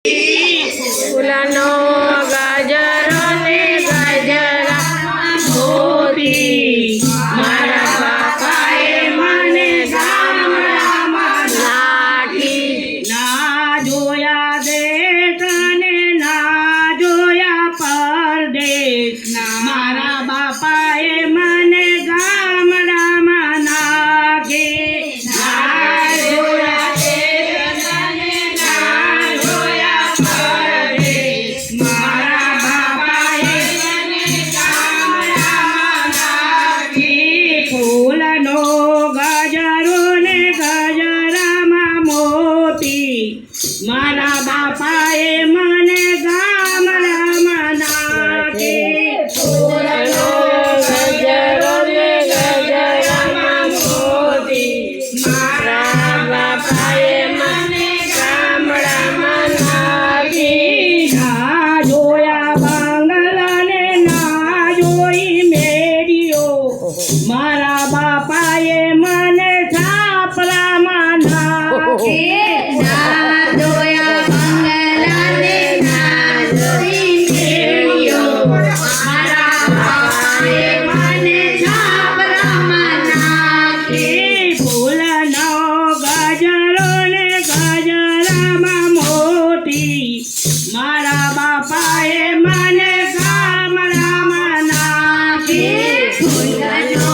ફૂલનો ગજરો ને ગજરા મોતી મારા બાપાએ મને ગામડામાં નાખી. ના જોયા દેશ અને ના જોયા પરદેશ, મારા બાપાએ મને ગામડામાં નાખી. ફૂલનો ગજરો ને ગજરામાં મોતી મારા બાપાએ મને ગામડામાં નાખી. ફૂલનો ગજરો ને ગજરામાં મોતી મારા બાપાએ મને ગામડામાં નાખી. ના જોયા બંગલા ને ના જોઈ મેરીઓ, મારા બાપાએ મને છાપરામાં નાખી. ના જોયા બંગલા ને ના જોઈ મેળીઓ, મારા બાપાએ મને છાપરામાં નાખી. ફૂલનો ગજરો ને ગજરામાં મોતી મારા બાપાએ મને ગામડામાં નાખી. ફૂલનો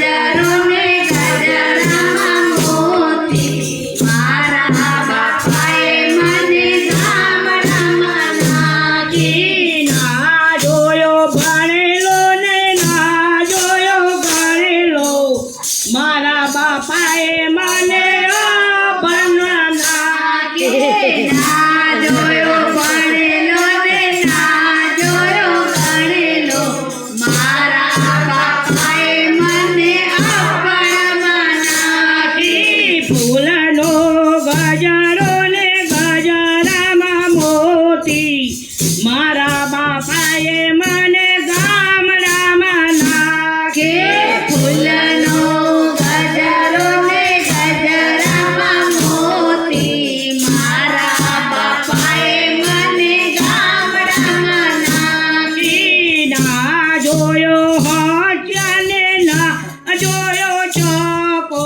ગજરો ને ગજરામાં મોતી મારા બાપાએ મને ગામડામાં નાખી. ના જોયો ભણેલો ને ના જોયો ગણેલો, મારા બાપાએ મને ભણવા નાખી. ના જોયો ભણેલો ને ના જોયો ગણેલો, મારા બાપાએ મને અભણમાં નાખી. ફૂલનો ગજરો ને ગજરામાં મોતી મારા બાપાએ મને ગામડામાં નાખી. ફૂલનો ગજરો ને ગજરામાં મોતી મારા બાપાએ મને ગામડામાં નાખી. ના જોયો હોંચા ને ના જોયો ચોકો,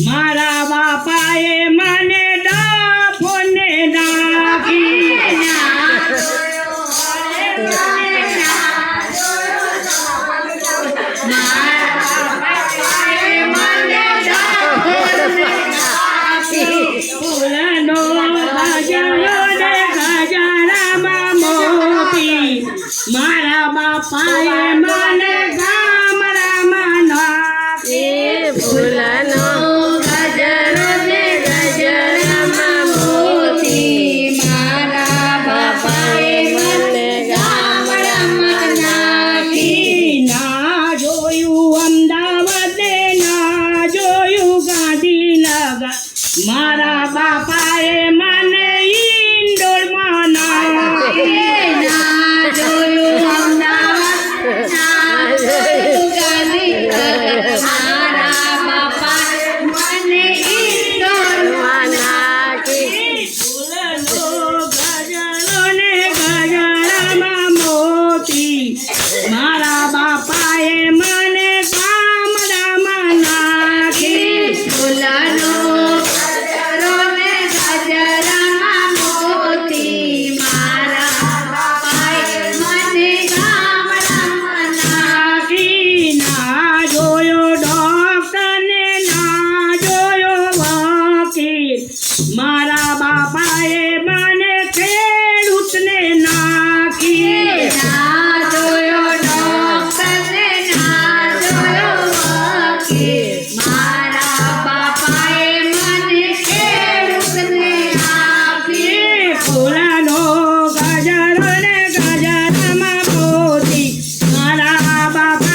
મારા બાપાએ મને ડફો ને નાખી. ના જોયો હોંચા ને ના જોયો ચોકો, મારા બાપાએ મને ડફો ને નાખી. ફૂલનો ગજરો ને ગજરામાં મોતી મારા બાપાએ મને ગામડામાં નાખી. ફૂલનો ગજરો ને ગજરામાં મોતી મારા બાપાએ મને ગામડામાં નાખી. ના જોયું અમદાવાદ ને ના જોયું ગાંધીનગર, મારા બાપાએ મને ઇન્દોરમાં નાખી. ના જોયું અમદાવાદ, ના જોયું ગાંધીનગર, મારા બાપાએ મને ઇન્દોરમાં નાખી. ફૂલનો ગજરો ને ગજરામાં મોતી મારા બાપાએ મને ગામડામાં નાખી. ફૂલનો ગજરો ને ગજરામાં મોતી મારા બાપાએ મને ગામડામાં નાખી. ના જોયો ડોક્ટર ને ના જોયો વકીલ, મારા બાપાએ મને ખેડૂતને નાખી. ના જોયો ડોક્ટર ને ના જોયો વકીલ, મારા બાપાએ મને ખેડૂતને નાખી. ફૂલનો ગજરો ને ગજરામાં મોતી મારા બાપા